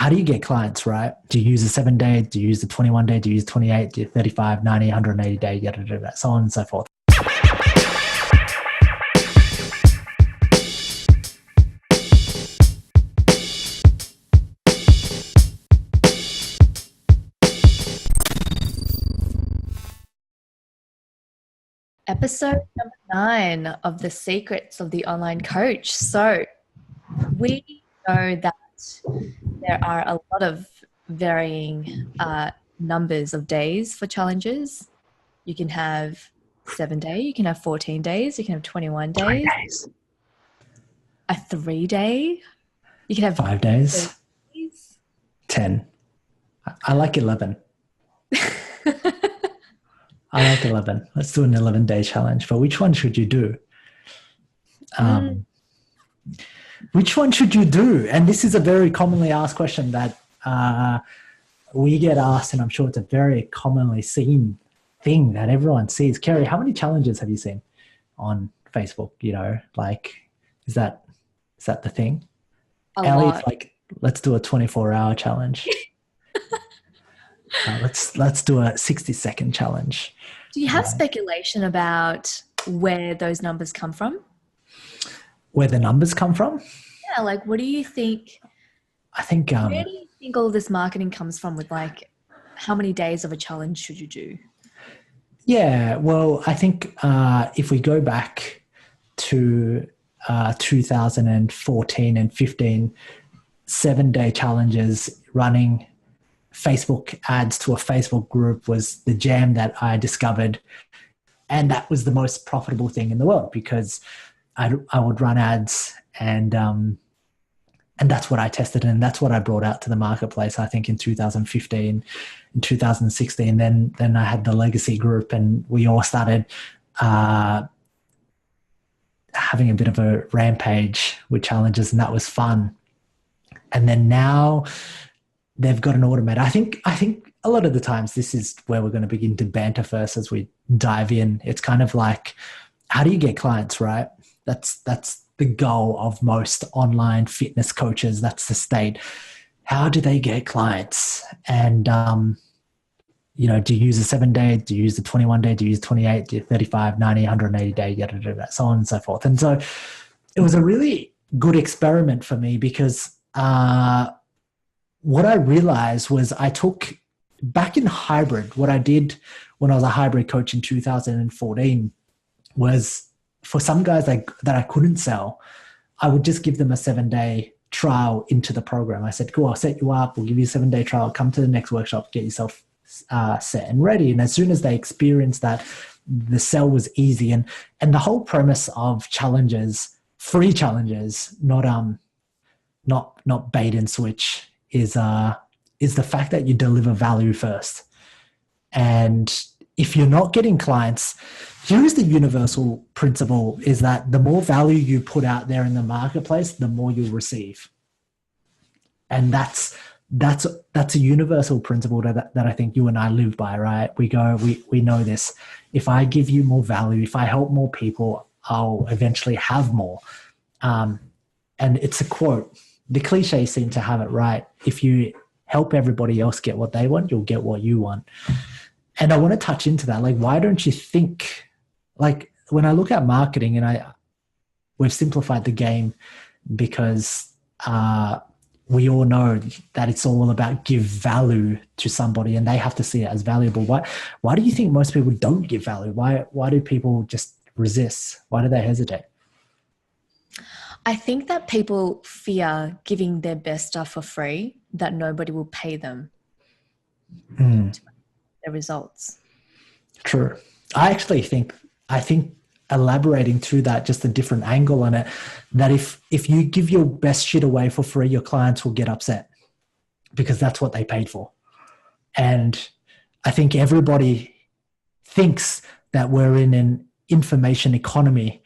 how do you get clients, right? Do you use the 7-day? Do you use the 21-day? Do you use 28? Do you 35, 90, 180 day, yada, yada, yada, so on and so forth. Episode number 9 of The Secrets of the Online Coach. So we know that there are a lot of varying numbers of days for challenges. You can have 7-day, you can have 14 days, you can have 21 days, a 3-day, you can have 5 days, 10. I like 11. I like 11. Let's do an 11-day challenge. But which one should you do? Which one should you do? And this is a very commonly asked question that we get asked, and I'm sure it's a very commonly seen thing that everyone sees. Keri, how many challenges have you seen on Facebook? You know, like, is that the thing? Ellie's like, let's do a 24-hour challenge. Let's do a 60-second challenge. Do you have speculation about where those numbers come from? Where the numbers come from? Yeah, like what do you think? I think where do you think all this marketing comes from with like how many days of a challenge should you do? Yeah, well, I think if we go back to 2014 and 15, 7-day challenges running Facebook ads to a Facebook group was the jam that I discovered. And that was the most profitable thing in the world because I would run ads and that's what I tested and that's what I brought out to the marketplace, I think in 2015, in 2016. Then I had the legacy group and we all started having a bit of a rampage with challenges and that was fun. And then now they've got an automated. I think a lot of the times this is where we're going to begin to banter first as we dive in. It's kind of like, how do you get clients, right? That's the goal of most online fitness coaches. That's the state. How do they get clients? And, do you use a 7-day? Do you use the 21-day? Do you use 28? Do you 35, 90, 180 day, yada, yada, yada, so on and so forth. And so it was a really good experiment for me because what I realized was I took back in hybrid, what I did when I was a hybrid coach in 2014 was for some guys that I couldn't sell, I would just give them a 7-day trial into the program. I said, cool, I'll set you up. We'll give you a 7-day trial. Come to the next workshop, get yourself set and ready. And as soon as they experienced that, the sell was easy. And the whole premise of challenges, free challenges, not bait and switch, is the fact that you deliver value first. And if you're not getting clients, here is the universal principle, is that the more value you put out there in the marketplace, the more you'll receive. And that's a universal principle that I think you and I live by, right? We know this. If I give you more value, if I help more people, I'll eventually have more. And it's a quote. The cliches seem to have it right. If you help everybody else get what they want, you'll get what you want. And I want to touch into that. Like, why don't you think, like when I look at marketing and we've simplified the game because we all know that it's all about give value to somebody and they have to see it as valuable. Why do you think most people don't give value? Why do people just resist? Why do they hesitate? I think that people fear giving their best stuff for free, that nobody will pay them to make the results. True. I think elaborating through that, just a different angle on it, that if you give your best shit away for free, your clients will get upset because that's what they paid for. And I think everybody thinks that we're in an information economy,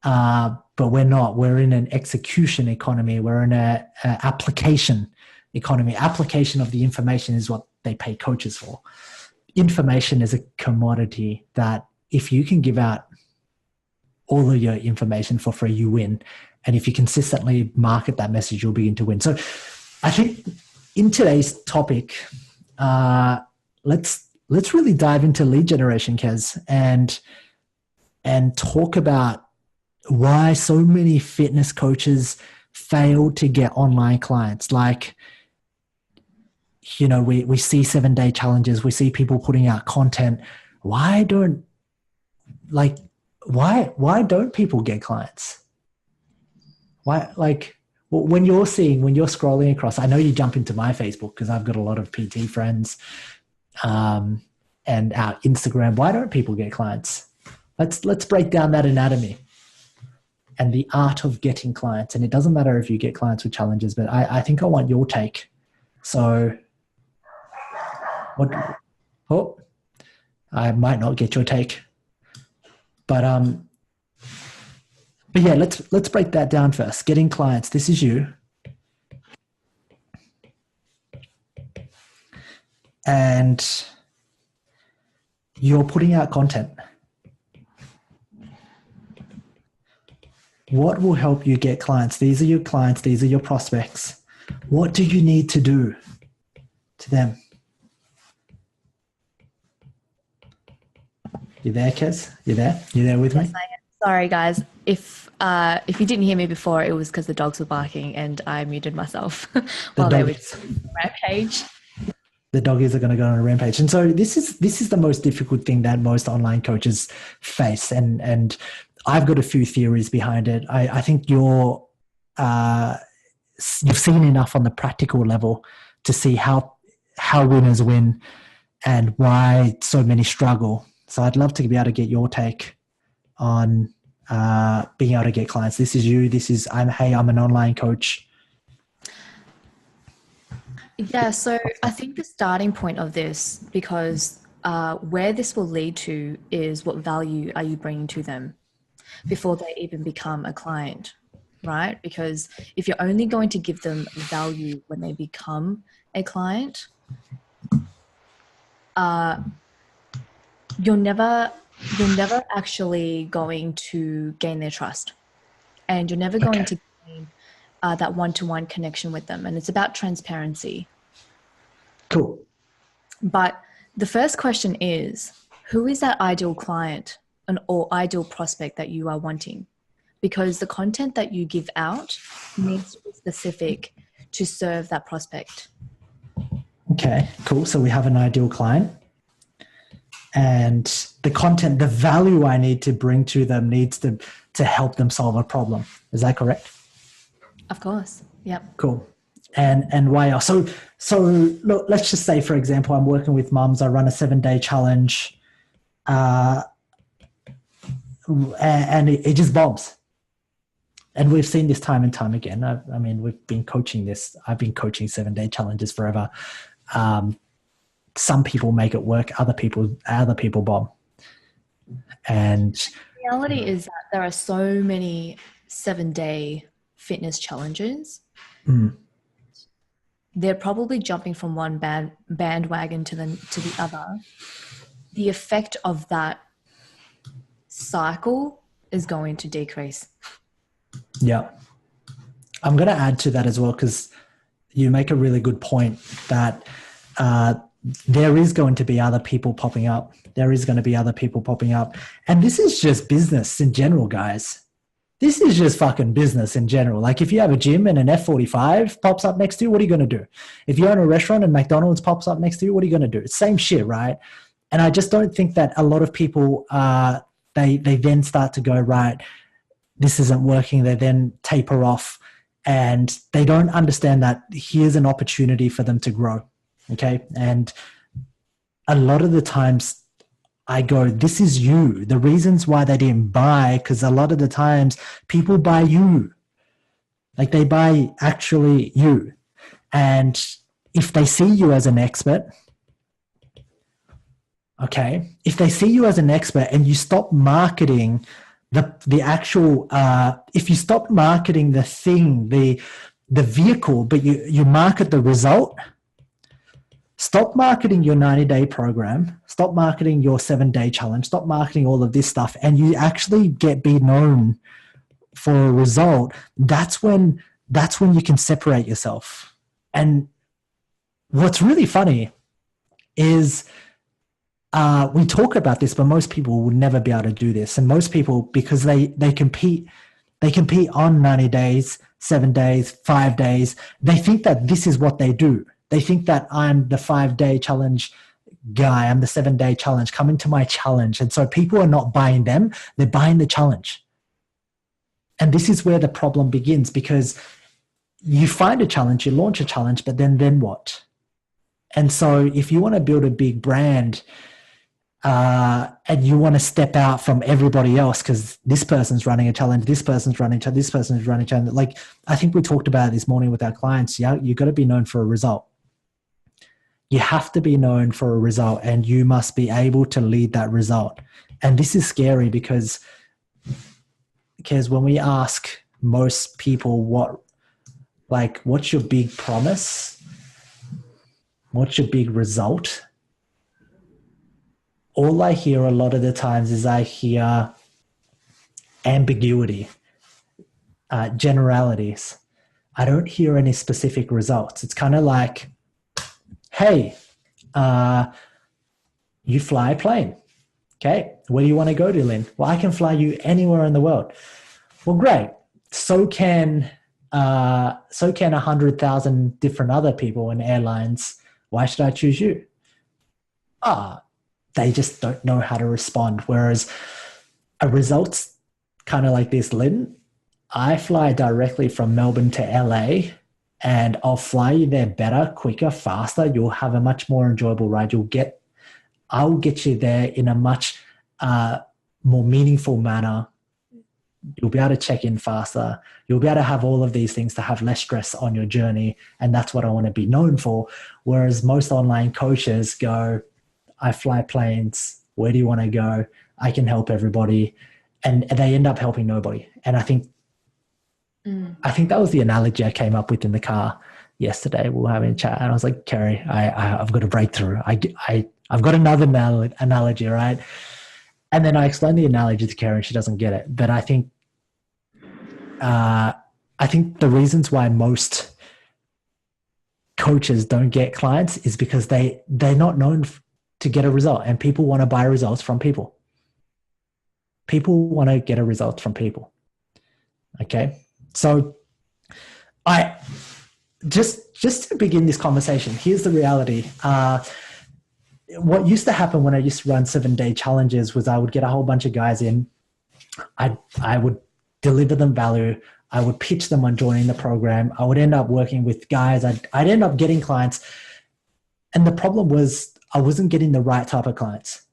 but we're not. We're in an execution economy. We're in an application economy. Application of the information is what they pay coaches for. Information is a commodity that if you can give out all of your information for free, you win. And if you consistently market that message, you'll begin to win. So I think in today's topic, let's really dive into lead generation, Kez, and talk about why so many fitness coaches fail to get online clients. Like, you know, we see 7-day challenges, we see people putting out content. Why don't people get clients? Why, like, when you're scrolling across, I know you jump into my Facebook because I've got a lot of PT friends, and our Instagram. Why don't people get clients? Let's break down that anatomy and the art of getting clients. And it doesn't matter if you get clients with challenges, but I think I want your take. So I might not get your take, but yeah, let's break that down first. Getting clients. This is you. And you're putting out content. What will help you get clients? These are your clients. These are your prospects. What do you need to do to them? You there, Kez? You there? You there with me? Yes, I am. Sorry, guys. If you didn't hear me before, it was because the dogs were barking and I muted myself while they were on a rampage. The doggies are going to go on a rampage. And so this is the most difficult thing that most online coaches face. And I've got a few theories behind it. I think you've seen enough on the practical level to see how winners win and why so many struggle. So I'd love to be able to get your take on being able to get clients. This is you. I'm an online coach. Yeah, so I think the starting point of this, because where this will lead to is what value are you bringing to them before they even become a client, right? Because if you're only going to give them value when they become a client, you're never actually going to gain their trust, and you're never going to gain that one-to-one connection with them. And it's about transparency. Cool. But the first question is, who is that ideal client or ideal prospect that you are wanting? Because the content that you give out needs to be specific to serve that prospect. Okay, cool. So we have an ideal client, and the content, the value I need to bring to them needs to help them solve a problem. Is that correct? Of course. Yep. Cool. And why else? So look, let's just say, for example, I'm working with mums. I run a 7-day challenge, and it just bombs. And we've seen this time and time again. I mean, we've been coaching this. I've been coaching 7-day challenges forever. Some people make it work. Other people bomb. And the reality is that there are so many 7-day fitness challenges. They're probably jumping from one bandwagon to the other. The effect of that cycle is going to decrease. Yeah. I'm going to add to that as well, because you make a really good point that there is going to be other people popping up. There is going to be other people popping up. And this is just business in general, guys. This is just fucking business in general. Like, if you have a gym and an F45 pops up next to you, what are you going to do? If you own a restaurant and McDonald's pops up next to you, what are you going to do? It's same shit, right? And I just don't think that a lot of people, they then start to go, right, this isn't working. They then taper off, and they don't understand that here's an opportunity for them to grow. Okay. And a lot of the times I go, this is you. The reasons why they didn't buy, because a lot of the times people buy you. Like, they buy actually you. And if they see you as an expert, okay, if they see you as an expert and you stop marketing the actual, if you stop marketing the thing, the vehicle, but you market the result, stop marketing your 90-day program, stop marketing your 7-day challenge, stop marketing all of this stuff, and you actually be known for a result. That's when you can separate yourself. And what's really funny is we talk about this, but most people will never be able to do this. And most people, because they compete on 90 days, 7 days, 5 days. They think that this is what they do. They think that I'm the 5-day challenge guy. I'm the 7-day challenge. Come into my challenge. And so people are not buying them. They're buying the challenge. And this is where the problem begins, because you find a challenge, you launch a challenge, but then what? And so if you want to build a big brand, and you want to step out from everybody else because this person's running a challenge, this person's running a challenge, this person's running a challenge. Like I think we talked about it this morning with our clients. Yeah, you got to be known for a result. You have to be known for a result, and you must be able to lead that result. And this is scary because when we ask most people what's your big promise? What's your big result? All I hear a lot of the times is I hear ambiguity, generalities. I don't hear any specific results. It's kind of like, hey, you fly a plane. Okay, where do you want to go to, Lynn? Well, I can fly you anywhere in the world. Well, great. So can 100,000 different other people in airlines. Why should I choose you? They just don't know how to respond. Whereas a result's kind of like this, Lynn. I fly directly from Melbourne to LA, and I'll fly you there better, quicker, faster. You'll have a much more enjoyable ride. I'll get you there in a much more meaningful manner. You'll be able to check in faster. You'll be able to have all of these things to have less stress on your journey. And that's what I want to be known for. Whereas most online coaches go, I fly planes. Where do you want to go? I can help everybody. And they end up helping nobody. And I think that was the analogy I came up with in the car yesterday. We were having a chat and I was like, Keri, I've got a breakthrough. I've got another analogy, right? And then I explained the analogy to Keri and she doesn't get it. But I think the reasons why most coaches don't get clients is because they're not known to get a result, and people want to buy results from people. People want to get a result from people. Okay. So I just to begin this conversation, here's the reality. What used to happen when I used to run 7-day challenges was I would get a whole bunch of guys in. I would deliver them value. I would pitch them on joining the program. I would end up working with guys. I'd end up getting clients. And the problem was I wasn't getting the right type of clients.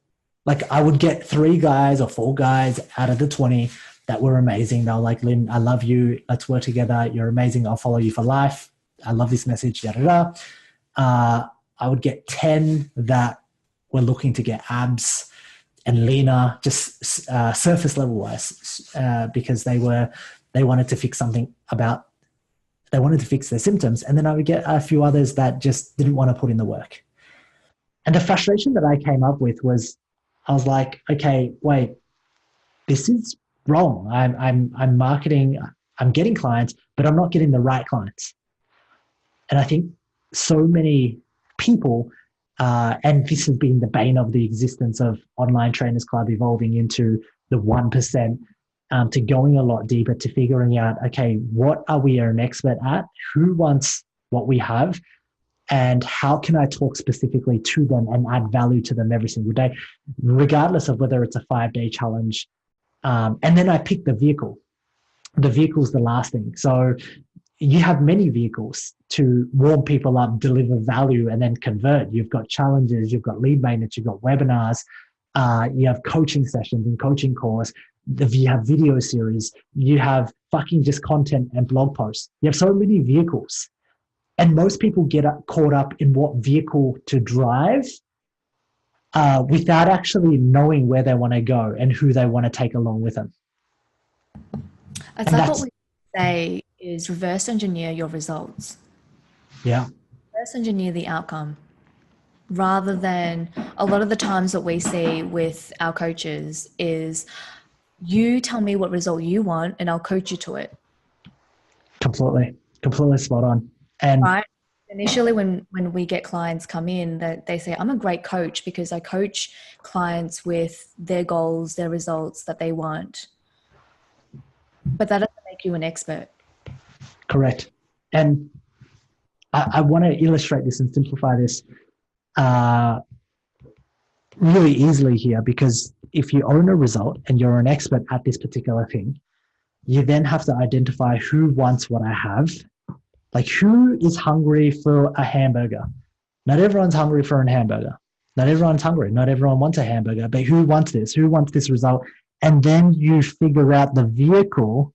Like I would get 3 guys or 4 guys out of the 20 that were amazing. They were like, Lynn, I love you. Let's work together. You're amazing. I'll follow you for life. I love this message. Da, da, da. I would get 10 that were looking to get abs and leaner, just surface level wise, because they wanted to fix they wanted to fix their symptoms. And then I would get a few others that just didn't want to put in the work. And the frustration that I came up with was, I was like, okay, wait, this is wrong. I'm marketing, I'm getting clients, but I'm not getting the right clients. And I think so many people, and this has been the bane of the existence of Online Trainers Club evolving into the 1%, to going a lot deeper, to figuring out, okay, what are we an expert at? Who wants what we have? And how can I talk specifically to them and add value to them every single day, regardless of whether it's a 5-day challenge. And then I pick the vehicle. The vehicle's the last thing. So you have many vehicles to warm people up, deliver value, and then convert. You've got challenges, you've got lead magnets, you've got webinars, you have coaching sessions and coaching calls, you have video series, you have fucking just content and blog posts. You have so many vehicles. And most people get caught up in what vehicle to drive without actually knowing where they want to go and who they want to take along with them. It's like what we say is reverse engineer your results. Yeah. Reverse engineer the outcome, rather than a lot of the times that we see with our coaches is you tell me what result you want and I'll coach you to it. Completely spot on. And right. Initially, when we get clients come in, that they say, I'm a great coach because I coach clients with their goals, their results that they want. But that doesn't make you an expert. Correct. And I want to illustrate this and simplify this really easily here, because if you own a result and you're an expert at this particular thing, you then have to identify who wants what I have. Like, who is hungry for a hamburger? Not everyone's hungry for a hamburger. Not everyone's hungry. Not everyone wants a hamburger, but who wants this? Who wants this result? And then you figure out the vehicle.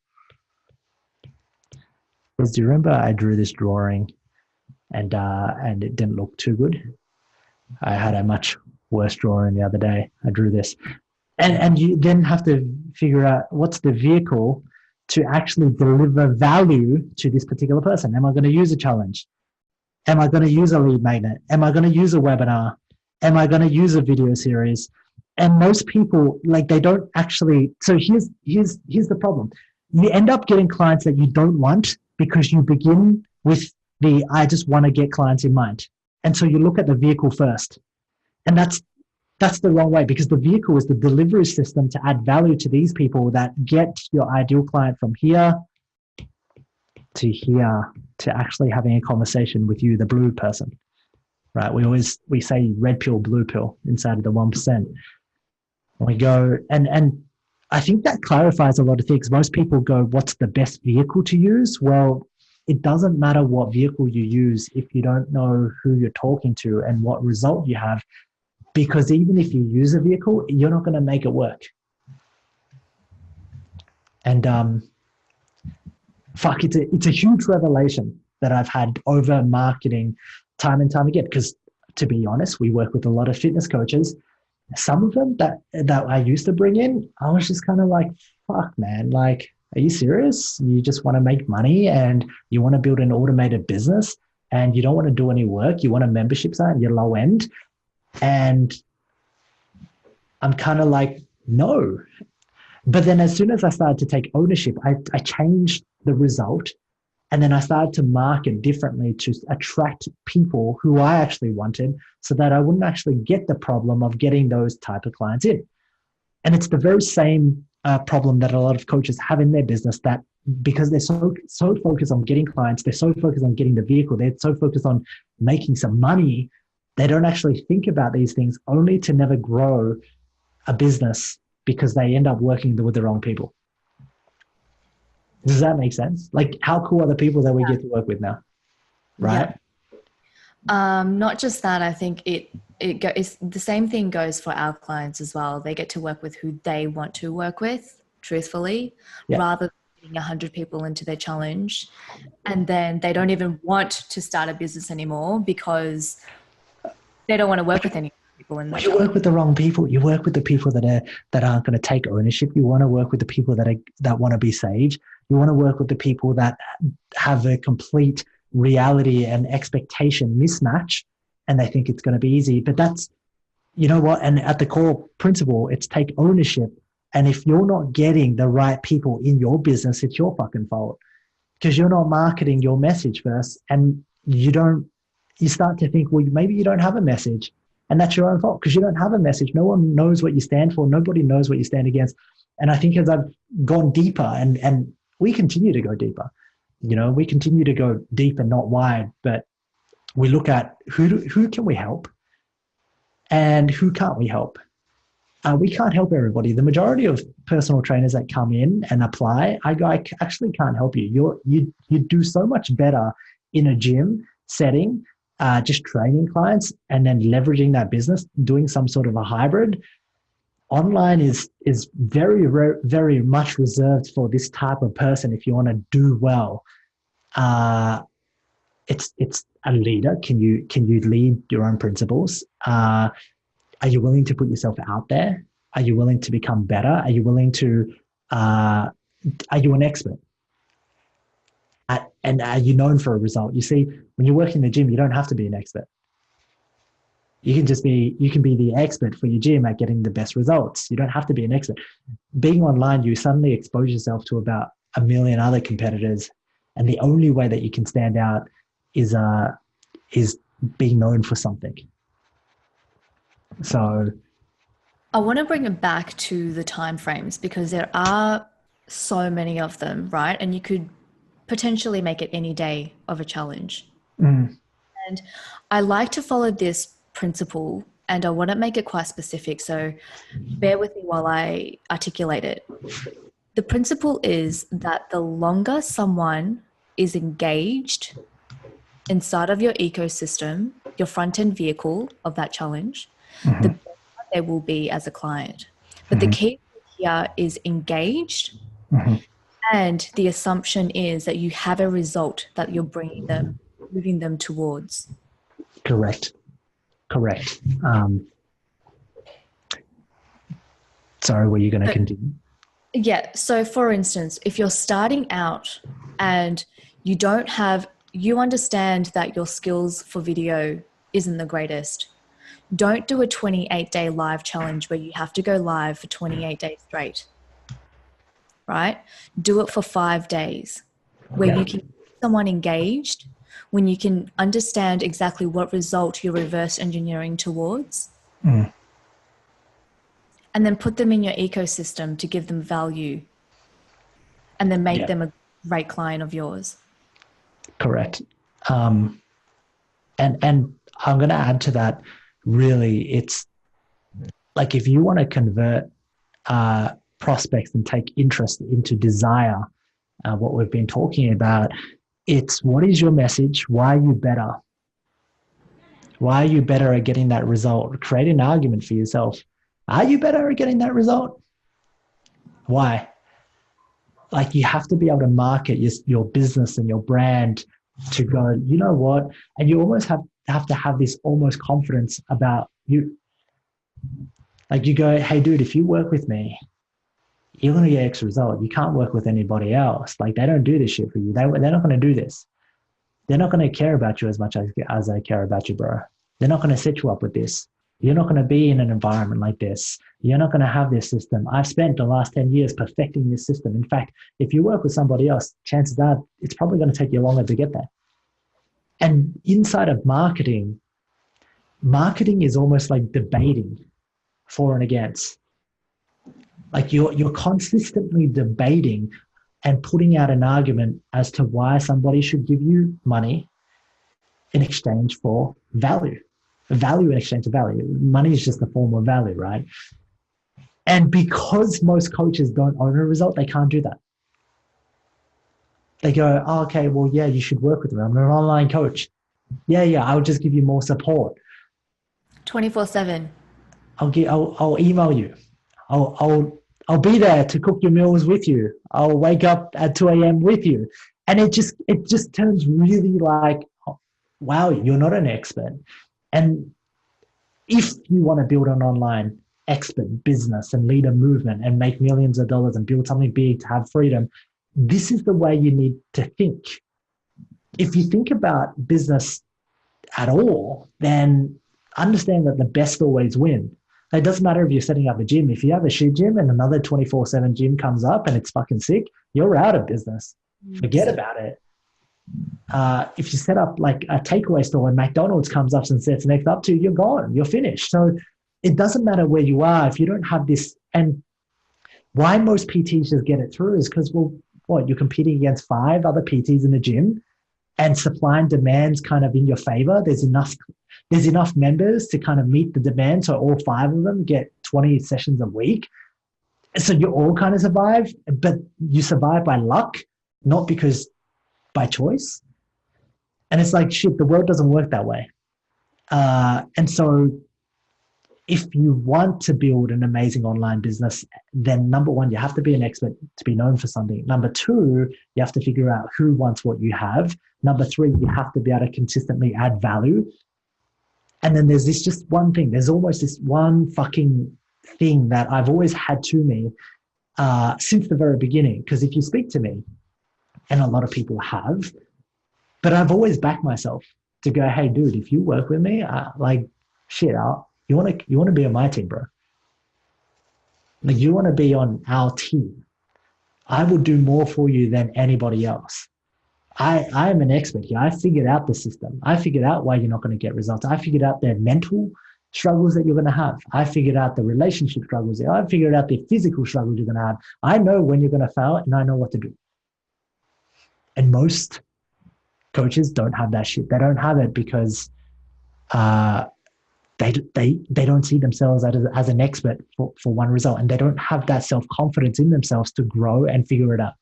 Because do you remember I drew this drawing and it didn't look too good? I had a much worse drawing the other day. I drew this. And you then have to figure out what's the vehicle to actually deliver value to this particular person. Am I going to use a challenge? Am I going to use a lead magnet? Am I going to use a webinar? Am I going to use a video series? And most people, like, they don't actually. So here's the problem. You end up getting clients that you don't want because you begin with the I just want to get clients in mind. And so you look at the vehicle first. And that's the wrong way, because the vehicle is the delivery system to add value to these people that get your ideal client from here to actually having a conversation with you, the blue person, right? We say red pill, blue pill inside of the 1%. We go, and I think that clarifies a lot of things. Most people go, what's the best vehicle to use? Well, it doesn't matter what vehicle you use if you don't know who you're talking to and what result you have. Because even if you use a vehicle, you're not going to make it work. And it's a huge revelation that I've had over marketing time and time again. Because to be honest, we work with a lot of fitness coaches. Some of them that I used to bring in, I was just kind of like, fuck, man, like, are you serious? You just want to make money and you want to build an automated business and you don't want to do any work. You want a membership site and you're low end. And I'm kind of like, no. But then as soon as I started to take ownership, I changed the result. And then I started to market differently to attract people who I actually wanted so that I wouldn't actually get the problem of getting those type of clients in. And it's the very same problem that a lot of coaches have in their business, that because they're so focused on getting clients, they're so focused on getting the vehicle, they're so focused on making some money, they don't actually think about these things, only to never grow a business because they end up working with the wrong people. Does that make sense? Like, how cool are the people that we get to work with now? Right? Yeah. Not just that, I think it's the same thing goes for our clients as well. They get to work with who they want to work with, truthfully, rather than getting 100 people into their challenge. And then they don't even want to start a business anymore because they don't want to work with any people in that. You work with the wrong people. You work with the people that aren't going to take ownership. You want to work with the people that want to be sage. You want to work with the people that have a complete reality and expectation mismatch, and they think it's going to be easy. But that's, you know what? And at the core principle, it's take ownership. And if you're not getting the right people in your business, it's your fucking fault, because you're not marketing your message first, and you start to think, well, maybe you don't have a message, and that's your own fault because you don't have a message. No one knows what you stand for. Nobody knows what you stand against. And I think as I've gone deeper, and we continue to go deeper, we continue to go deep and not wide, but we look at who can we help and who can't we help. We can't help everybody. The majority of personal trainers that come in and apply, I actually can't help you. You do so much better in a gym setting, just training clients and then leveraging that business, doing some sort of a hybrid. Online is very, very much reserved for this type of person. If you want to do well, it's a leader. Can you lead your own principles? Are you willing to put yourself out there? Are you willing to become better? Are you willing to? Are you an expert? And are you known for a result? You see, when you work in the gym, you don't have to be an expert. You can be the expert for your gym at getting the best results. You don't have to be an expert. Being online, you suddenly expose yourself to about 1 million other competitors. And the only way that you can stand out is is being known for something. So I want to bring it back to the time frames because there are so many of them, right? And you could potentially make it any day of a challenge. And I like to follow this principle and I want to make it quite specific. So bear with me while I articulate it. The principle is that the longer someone is engaged inside of your ecosystem, your front end vehicle of that challenge, the better they will be as a client. But the key here is engaged. And the assumption is that you have a result that you're bringing them, moving them towards. correct. Sorry, were you going to continue? Yeah. So for instance, if you're starting out and you understand that your skills for video isn't the greatest, don't do a 28-day live challenge where you have to go live for 28 days straight, right? Do it for 5 days where you can keep someone engaged, when you can understand exactly what result you're reverse engineering towards. And then put them in your ecosystem to give them value and then make them a great client of yours. Correct. And I'm going to add to that, really, it's like if you want to convert prospects and take interest into desire, what we've been talking about, it's what is your message? Why are you better? Why are you better at getting that result? Create an argument for yourself. Are you better at getting that result? Why? Like you have to be able to market your business and your brand to go, you know what? And you almost have to have this almost confidence about you. Like you go, hey dude, if you work with me, you're going to get X result. You can't work with anybody else. Like they don't do this shit for you. They're not going to do this. They're not going to care about you as much as I care about you, bro. They're not going to set you up with this. You're not going to be in an environment like this. You're not going to have this system. I've spent the last 10 years perfecting this system. In fact, if you work with somebody else, chances are it's probably going to take you longer to get there. And inside of marketing is almost like debating for and against. Like you're consistently debating and putting out an argument as to why somebody should give you money in exchange for value. Value in exchange for value. Money is just a form of value, right? And because most coaches don't own a result, they can't do that. They go, oh, okay, well, yeah, you should work with me. I'm an online coach. Yeah, I'll just give you more support. 24/7. I'll email you. I'll be there to cook your meals with you. I'll wake up at 2 a.m. with you. And it just turns really like, wow, you're not an expert. And if you want to build an online expert business and lead a movement and make millions of dollars and build something big to have freedom, this is the way you need to think. If you think about business at all, then understand that the best always win. It doesn't matter if you're setting up a gym. If you have a shit gym and another 24/7 gym comes up and it's fucking sick, you're out of business. Forget about it. If you set up like a takeaway store and McDonald's comes up and sets next up to you, you're gone. You're finished. So it doesn't matter where you are if you don't have this. And why most PTs just get it through is because, well, what, you're competing against 5 other PTs in the gym and supply and demand's kind of in your favor. There's enough members to kind of meet the demand. So all 5 of them get 20 sessions a week. So you all kind of survive, but you survive by luck, not because by choice. And it's like, shit, the world doesn't work that way. And so if you want to build an amazing online business, then number 1, you have to be an expert to be known for something. Number 2, you have to figure out who wants what you have. Number 3, you have to be able to consistently add value. And then there's this just one thing. There's almost this one fucking thing that I've always had to me since the very beginning. Because if you speak to me, and a lot of people have, but I've always backed myself to go, hey, dude, if you work with me, like, shit, you want to be on my team, bro. Like, you want to be on our team. I will do more for you than anybody else. I'm an expert here. I figured out the system. I figured out why you're not going to get results. I figured out the mental struggles that you're going to have. I figured out the relationship struggles. I figured out the physical struggles you're going to have. I know when you're going to fail and I know what to do. And most coaches don't have that shit. They don't have it because they don't see themselves as an expert for one result, and they don't have that self-confidence in themselves to grow and figure it out.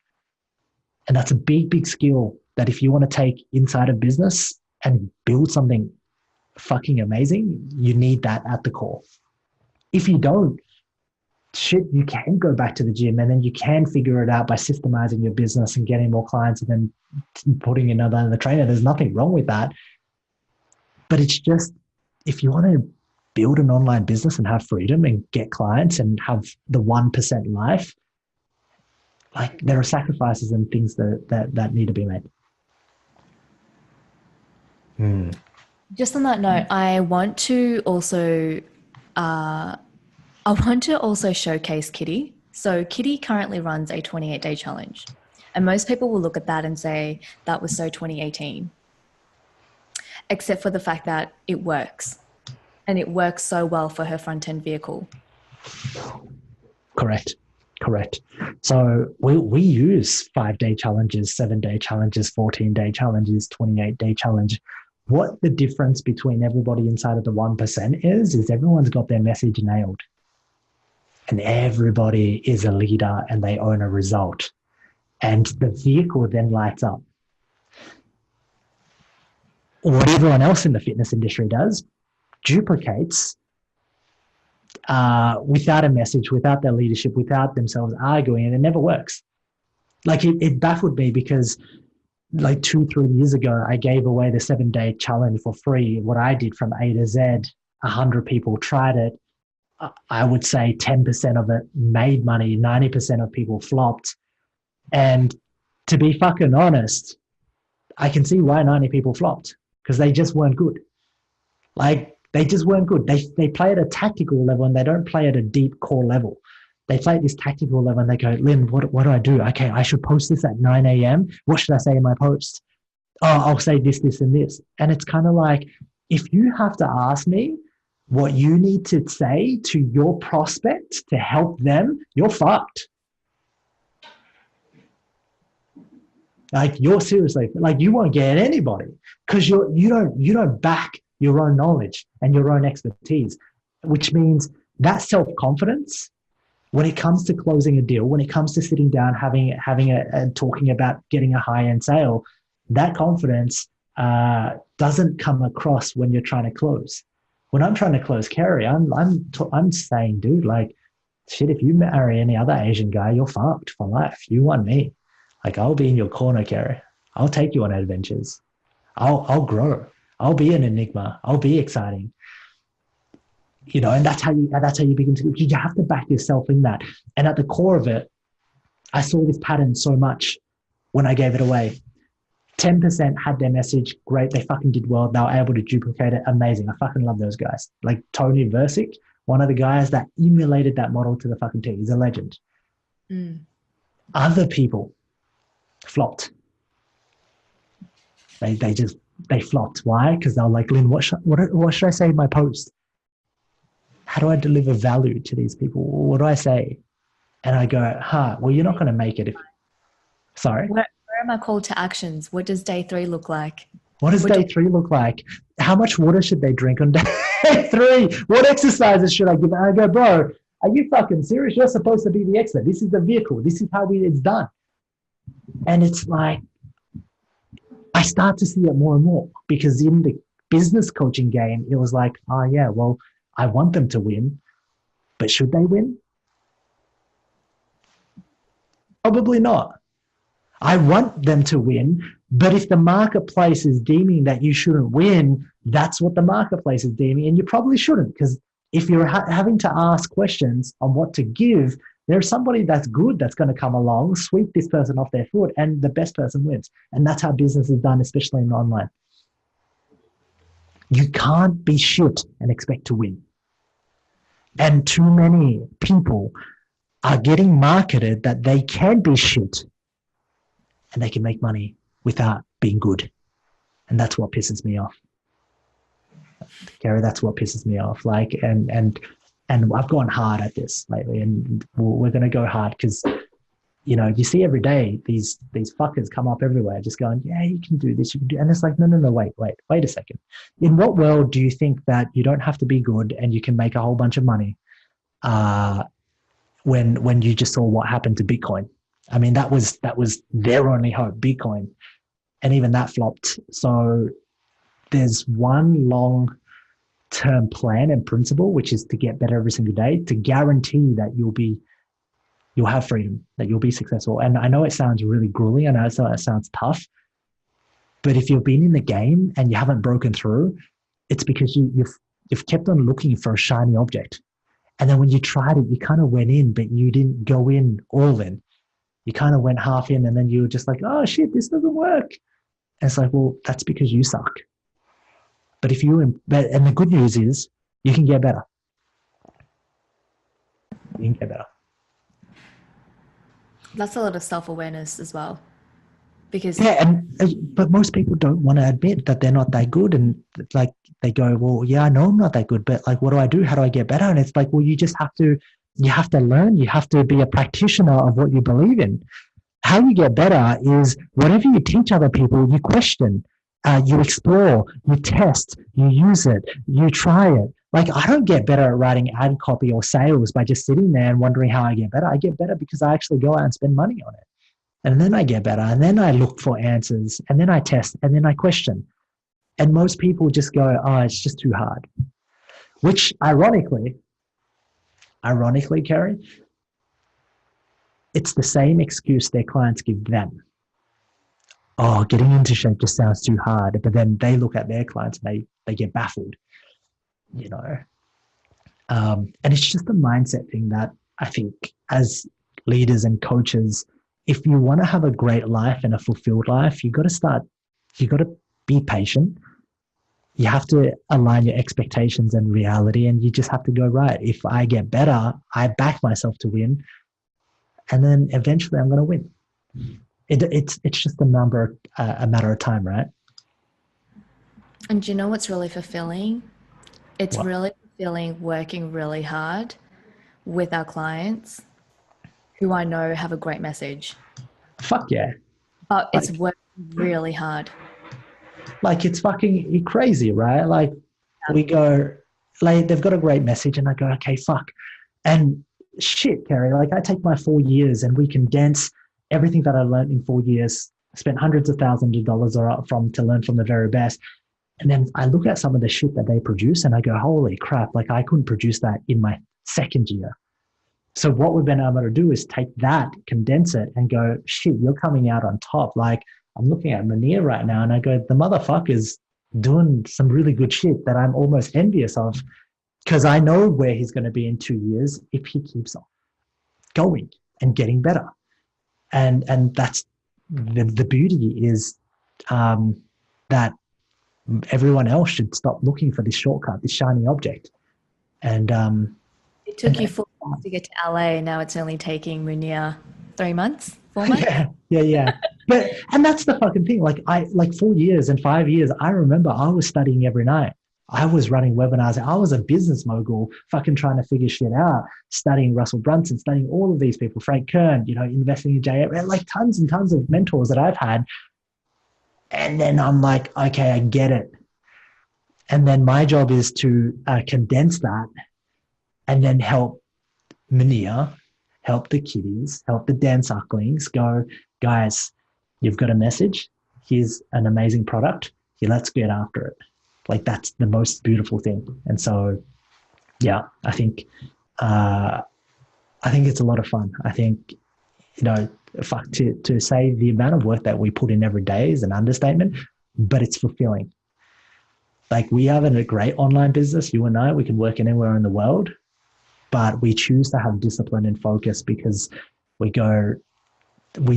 And that's a big skill that if you want to take inside of business and build something fucking amazing, you need that at the core. If you don't, shit, you can go back to the gym and then you can figure it out by systemizing your business and getting more clients and then putting another trainer. There's nothing wrong with that. But it's just, if you want to build an online business and have freedom and get clients and have the 1% life, like there are sacrifices and things that need to be made. Just on that note, I want to also showcase Kitty. So Kitty currently runs a 28-day challenge, and most people will look at that and say that was so 2018, except for the fact that it works, and it works so well for her front-end vehicle. Correct. So we use 5-day challenges, 7-day challenges, 14-day challenges, 28-day challenge. What the difference between everybody inside of the 1% is everyone's got their message nailed. And everybody is a leader and they own a result. And the vehicle then lights up. What everyone else in the fitness industry does, duplicates without a message, without their leadership, without themselves arguing, and it never works. Like it baffled me because like 2-3 years ago, I gave away the 7-day challenge for free. What I did from A to Z, 100 people tried it. I would say 10% of it made money, 90% of people flopped. And to be fucking honest, I can see why 90 people flopped, because they just weren't good. Like they just weren't good. They play at a tactical level and they don't play at a deep core level. They play at this tactical level and they go, Lynn, what do I do? Okay, I should post this at 9 a.m. What should I say in my post? Oh, I'll say this, and this. And it's kind of like, if you have to ask me what you need to say to your prospect to help them, you're fucked. Like you're seriously, like you won't get anybody because you don't back your own knowledge and your own expertise, which means that self-confidence, when it comes to closing a deal, when it comes to sitting down, having and talking about getting a high-end sale, that confidence doesn't come across when you're trying to close. When I'm trying to close Keri, I'm saying, dude, like, shit, if you marry any other Asian guy, you're fucked for life. You want me. Like, I'll be in your corner, Keri. I'll take you on adventures. I'll grow. I'll be an enigma. I'll be exciting. You know, and that's how you begin to. You have to back yourself in that. And at the core of it, I saw this pattern so much when I gave it away. 10% had their message, great, they fucking did well, they were able to duplicate it, amazing. I fucking love those guys. Like Tony Versick, one of the guys that emulated that model to the fucking T. He's a legend. Other people flopped. They flopped. Why? Because they were like, Lynn, what should I say in my post? How do I deliver value to these people? What do I say? And I go, well, you're not going to make it if... Sorry? Where are my call to actions? What does day 3 look like? What does day 3 look like? How much water should they drink on day 3? What exercises should I give? And I go, bro, are you fucking serious? You're supposed to be the expert. This is the vehicle. This is how it's done. And it's like, I start to see it more and more, because in the business coaching game, it was like, oh yeah, well, I want them to win, but should they win? Probably not. I want them to win, but if the marketplace is deeming that you shouldn't win, that's what the marketplace is deeming, and you probably shouldn't, because if you're having to ask questions on what to give, there's somebody that's good that's going to come along, sweep this person off their foot, and the best person wins. And that's how business is done, especially in online. You can't be shit and expect to win. And too many people are getting marketed that they can be shit and they can make money. without being good. And that's what pisses me off. Keri, that's what pisses me off. Like, and I've gone hard at this lately, and we're going to go hard because, you know, you see every day these fuckers come up everywhere just going, yeah, you can do this, you can do, and it's like, no, wait a second. In what world do you think that you don't have to be good and you can make a whole bunch of money when you just saw what happened to Bitcoin? I mean, that was their only hope, Bitcoin, and even that flopped. So there's one long-term plan and principle, which is to get better every single day, to guarantee that you'll have freedom, that you'll be successful. And I know it sounds really grueling. I know it sounds tough, but if you've been in the game and you haven't broken through, it's because you've kept on looking for a shiny object. And then when you tried it, you kind of went in, but you didn't go in all in. You kind of went half in, and then you were just like, oh shit, this doesn't work. And it's like, well, that's because you suck. But and the good news is you can get better. You can get better. That's a lot of self-awareness as well. Because but most people don't want to admit that they're not that good, and like they go, well, yeah, I know I'm not that good, but like, what do I do? How do I get better? And it's like, well, you have to learn. You have to be a practitioner of what you believe in. How you get better is whatever you teach other people, you question, you explore, you test, you use it, you try it. Like, I don't get better at writing ad copy or sales by just sitting there and wondering how I get better. I get better because I actually go out and spend money on it. And then I get better, and then I look for answers, and then I test, and then I question. And most people just go, oh, it's just too hard. Which ironically, Keri, it's the same excuse their clients give them. Oh, getting into shape just sounds too hard. But then they look at their clients and they get baffled, you know. And it's just a mindset thing that I think as leaders and coaches, if you want to have a great life and a fulfilled life, you got to be patient. You have to align your expectations and reality, and you just have to go, right, if I get better, I back myself to win, and then eventually I'm going to win. It's just a matter of time, right? And do you know what's really fulfilling? It's really fulfilling working really hard with our clients who I know have a great message. Fuck yeah. But it's working really hard. Like, it's fucking crazy, right? Like, we go, like, they've got a great message, and I go, okay, fuck. And shit, Keri, like, I take my 4 years and we condense everything that I learned in 4 years, spent hundreds of thousands of dollars to learn from the very best. And then I look at some of the shit that they produce and I go, holy crap, like, I couldn't produce that in my second year. So what we've been able to do is take that, condense it, and go, shit, you're coming out on top. Like, I'm looking at Munir right now and I go, the motherfucker's doing some really good shit that I'm almost envious of, because I know where he's going to be in 2 years if he keeps on going and getting better. And that's the beauty is that everyone else should stop looking for this shortcut, this shiny object. And it took you 4 months to get to LA. Now it's only taking Munir 3 months, 4 months. Yeah. And that's the fucking thing. Like 4 years and 5 years, I remember I was studying every night. I was running webinars. I was a business mogul, fucking trying to figure shit out, studying Russell Brunson, studying all of these people, Frank Kern, you know, investing in JF, like tons and tons of mentors that I've had. And then I'm like, okay, I get it. And then my job is to condense that and then help Munir, help the kiddies, help the dance sucklings go, guys, you've got a message. Here's an amazing product. Here, let's get after it. Like, that's the most beautiful thing. And so, yeah, I think it's a lot of fun. I think, you know, to say the amount of work that we put in every day is an understatement, but it's fulfilling. Like, we have a great online business, you and I, we can work anywhere in the world, but we choose to have discipline and focus because we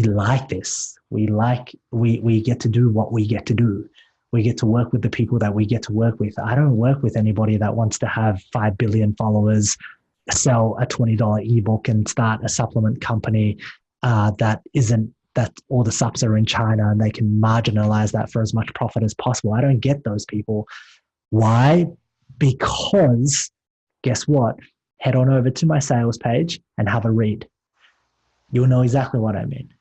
like this. We get to do what we get to do. We get to work with the people that we get to work with. I don't work with anybody that wants to have 5 billion followers, sell a $20 ebook and start a supplement company that isn't that all the subs are in China and they can marginalize that for as much profit as possible. I don't get those people. Why? Because guess what? Head on over to my sales page and have a read. You'll know exactly what I mean.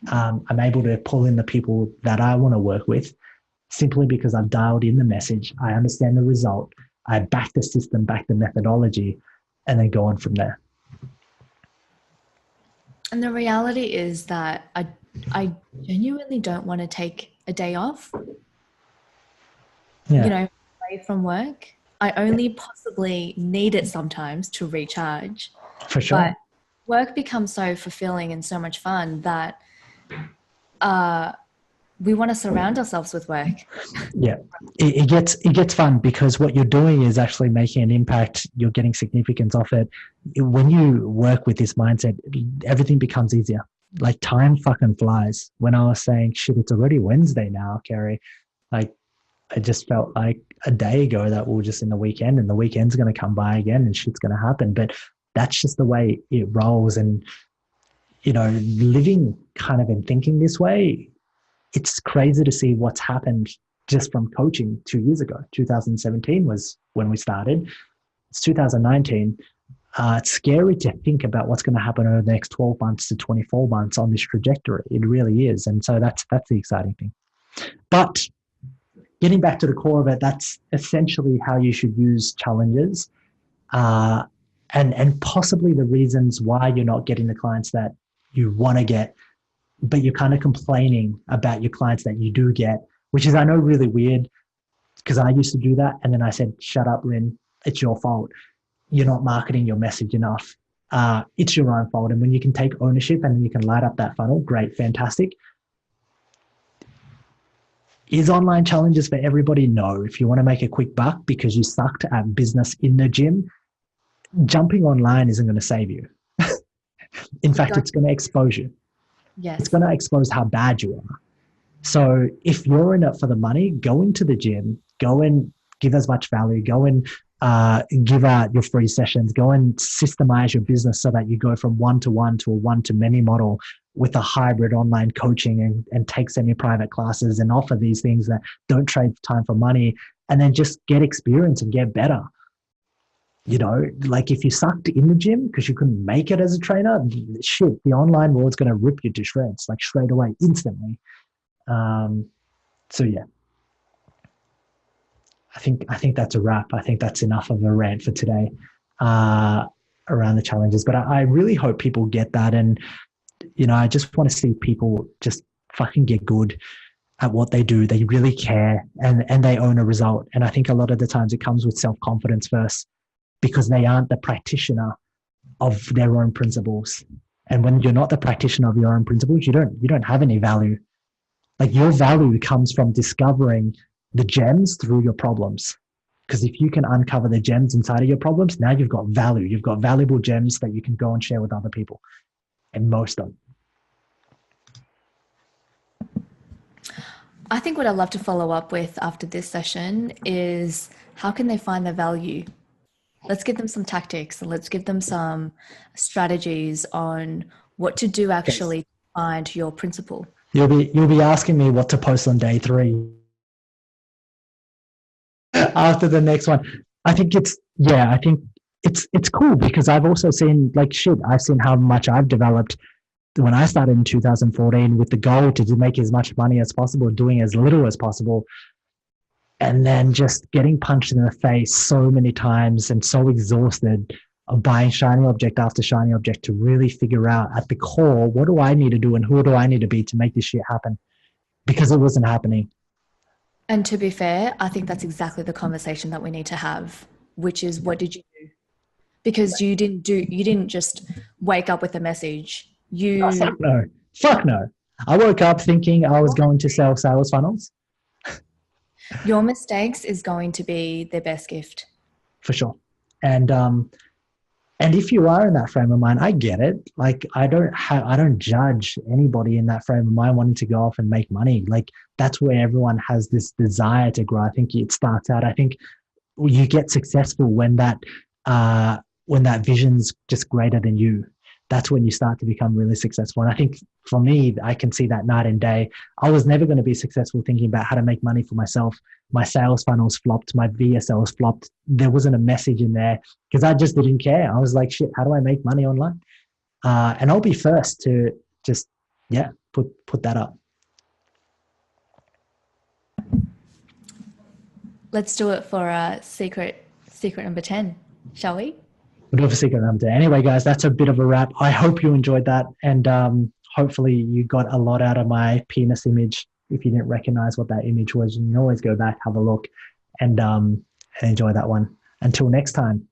I'm able to pull in the people that I want to work with simply because I've dialed in the message. I understand the result. I back the system, back the methodology, and then go on from there. And the reality is that I genuinely don't want to take a day off, away from work. I only possibly need it sometimes to recharge. For sure. But work becomes so fulfilling and so much fun that we want to surround ourselves with work. Yeah, it gets fun because what you're doing is actually making an impact. You're getting significance off it. When you work with this mindset, everything becomes easier. Like time fucking flies. When I was saying, shit, it's already Wednesday now, Keri. Like I just felt like a day ago that we were just in the weekend, and the weekend's going to come by again and shit's going to happen. But that's just the way it rolls. And, living kind of and thinking this way, it's crazy to see what's happened just from coaching 2 years ago. 2017 was when we started. It's 2019. It's scary to think about what's going to happen over the next 12 months to 24 months on this trajectory. It really is. And so that's the exciting thing. But getting back to the core of it, that's essentially how you should use challenges, and possibly the reasons why you're not getting the clients that you want to get, but you're kind of complaining about your clients that you do get, which is, I know, really weird because I used to do that. And then I said, shut up, Lynn, it's your fault. You're not marketing your message enough. It's your own fault. And when you can take ownership and you can light up that funnel, great, fantastic. Is online challenges for everybody? No. If you want to make a quick buck because you sucked at business in the gym, jumping online isn't going to save you. In fact, it's going to expose you. Yes. It's going to expose how bad you are. So if you're in it for the money, go into the gym, go and give as much value, go and give out your free sessions, go and systemize your business so that you go from one-to-one to a one-to-many model with a hybrid online coaching and take semi-private classes and offer these things that don't trade time for money, and then just get experience and get better. Like if you sucked in the gym because you couldn't make it as a trainer, shit, the online world's going to rip you to shreds, like straight away, instantly. So yeah, I think that's a wrap. I think that's enough of a rant for today around the challenges. But I really hope people get that. And, I just want to see people just fucking get good at what they do. They really care and they own a result. And I think a lot of the times it comes with self-confidence first, because they aren't the practitioner of their own principles. And when you're not the practitioner of your own principles, you don't have any value. Like your value comes from discovering the gems through your problems. Because if you can uncover the gems inside of your problems, now you've got value. You've got valuable gems that you can go and share with other people. And most of them. I think what I'd love to follow up with after this session is how can they find the value? Let's give them some tactics and let's give them some strategies on what to do actually to find your principle. You'll be asking me what to post on day 3 after the next one. I think it's cool because I've also seen I've seen how much I've developed when I started in 2014 with the goal to make as much money as possible, doing as little as possible. And then just getting punched in the face so many times and so exhausted of buying shiny object after shiny object to really figure out at the core, what do I need to do and who do I need to be to make this shit happen? Because it wasn't happening. And to be fair, I think that's exactly the conversation that we need to have, which is, what did you do? Because you didn't just wake up with a message. Fuck no. I woke up thinking I was going to sell sales funnels. Your mistakes is going to be their best gift. For sure. And if you are in that frame of mind, I get it. Like I don't judge anybody in that frame of mind wanting to go off and make money. Like that's where everyone has this desire to grow. I think it starts out. I think you get successful when that vision's just greater than you. That's when you start to become really successful. And I think for me, I can see that night and day. I was never going to be successful thinking about how to make money for myself. My sales funnels flopped. My VSLs flopped. There wasn't a message in there because I just didn't care. I was like, shit, how do I make money online? And I'll be first to just, put that up. Let's do it for secret number 10, shall we? We'll do it for secret number 10. Anyway, guys, that's a bit of a wrap. I hope you enjoyed that. And hopefully you got a lot out of my penis image. If you didn't recognize what that image was, you can always go back, have a look, and enjoy that one. Until next time.